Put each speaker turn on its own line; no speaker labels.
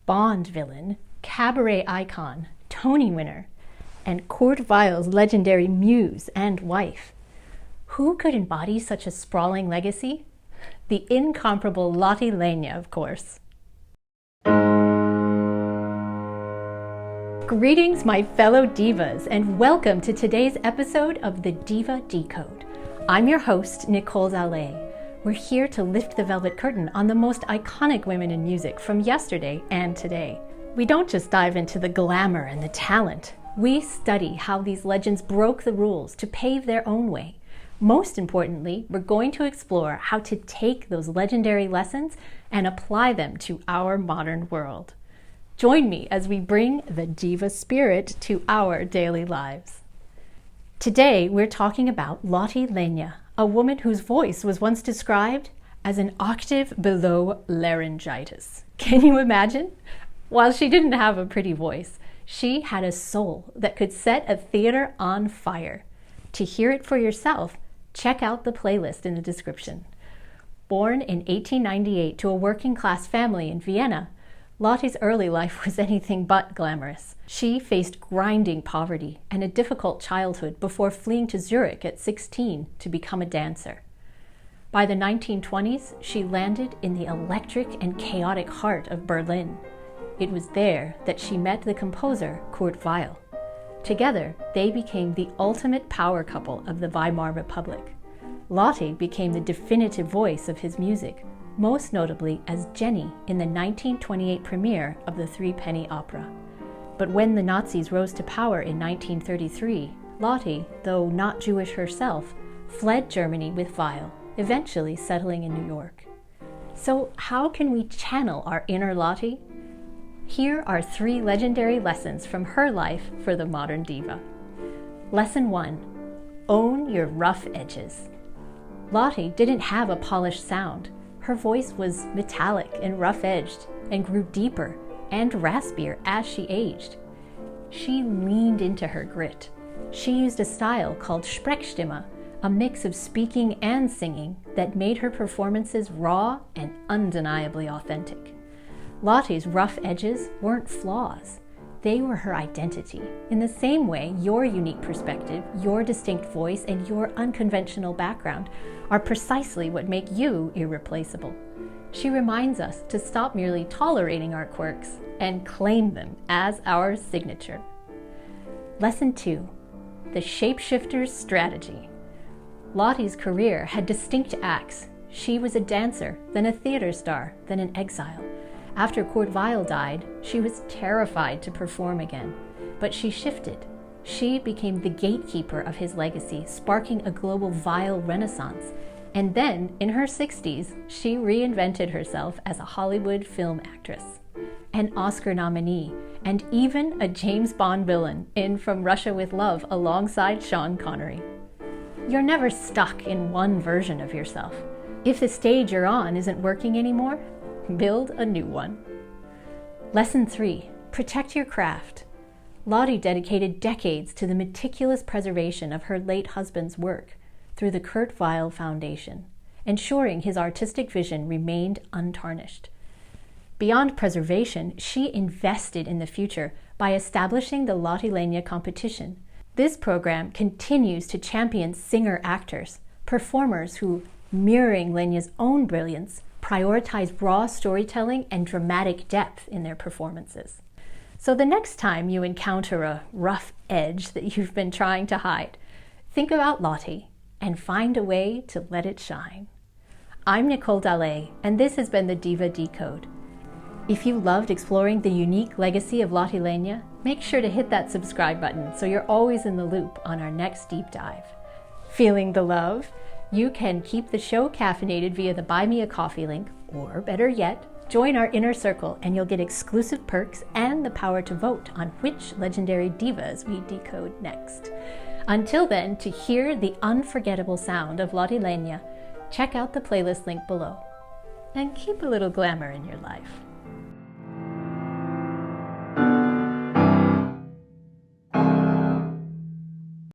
Bond villain, cabaret icon, Tony winner, and Kurt Weill's legendary muse and wife. Who could embody such a sprawling legacy? The incomparable Lotte Lenya, of course. Greetings, my fellow divas, and welcome to today's episode of the Diva Decode. I'm your host, Nicole Zale. We're here to lift the velvet curtain on the most iconic women in music from yesterday and today. We don't just dive into the glamour and the talent. We study how these legends broke the rules to pave their own way. Most importantly, we're going to explore how to take those legendary lessons and apply them to our modern world. Join me as we bring the diva spirit to our daily lives. Today, we're talking about Lotte Lenya, a woman whose voice was once described as an octave below laryngitis. Can you imagine? While she didn't have a pretty voice, she had a soul that could set a theater on fire. To hear it for yourself, check out the playlist in the description. Born in 1898 to a working-class family in Vienna, Lotte's early life was anything but glamorous. She faced grinding poverty and a difficult childhood before fleeing to Zurich at 16 to become a dancer. By the 1920s, she landed in the electric and chaotic heart of Berlin. It was there that she met the composer Kurt Weill. Together, they became the ultimate power couple of the Weimar Republic. Lotte became the definitive voice of his music, most notably as Jenny in the 1928 premiere of the Three-Penny Opera. But when the Nazis rose to power in 1933, Lotte, though not Jewish herself, fled Germany with Weill, eventually settling in New York. So how can we channel our inner Lotte? Here are 3 legendary lessons from her life for the modern diva. Lesson 1. Own your rough edges. Lotte didn't have a polished sound. Her voice was metallic and rough-edged and grew deeper and raspier as she aged. She leaned into her grit. She used a style called Sprechstimme, a mix of speaking and singing that made her performances raw and undeniably authentic. Lotte's rough edges weren't flaws. They were her identity. In the same way, your unique perspective, your distinct voice, and your unconventional background are precisely what make you irreplaceable. She reminds us to stop merely tolerating our quirks and claim them as our signature. Lesson 2. The Shapeshifter's Strategy. Lotte's career had distinct acts. She was a dancer, then a theater star, then an exile. After Kurt Weill died, she was terrified to perform again, but she shifted. She became the gatekeeper of his legacy, sparking a global Weill renaissance. And then, in her 60s, she reinvented herself as a Hollywood film actress, an Oscar nominee, and even a James Bond villain in From Russia with Love alongside Sean Connery. You're never stuck in one version of yourself. If the stage you're on isn't working anymore, build a new one. Lesson 3. Protect your craft. Lotte dedicated decades to the meticulous preservation of her late husband's work through the Kurt Weill Foundation, ensuring his artistic vision remained untarnished. Beyond preservation, she invested in the future by establishing the Lotte Lenya competition. This program continues to champion singer-actors, performers who, mirroring Lenya's own brilliance, prioritize raw storytelling and dramatic depth in their performances. So the next time you encounter a rough edge that you've been trying to hide, think about Lotte and find a way to let it shine. I'm Nicole Zale, and this has been the Diva Decode. If you loved exploring the unique legacy of Lotte Lenya, make sure to hit that subscribe button so you're always in the loop on our next deep dive. Feeling the love? You can keep the show caffeinated via the Buy Me a Coffee link, or better yet, join our inner circle and you'll get exclusive perks and the power to vote on which legendary divas we decode next. Until then, to hear the unforgettable sound of Lotte Lenya, check out the playlist link below. And keep a little glamour in your life.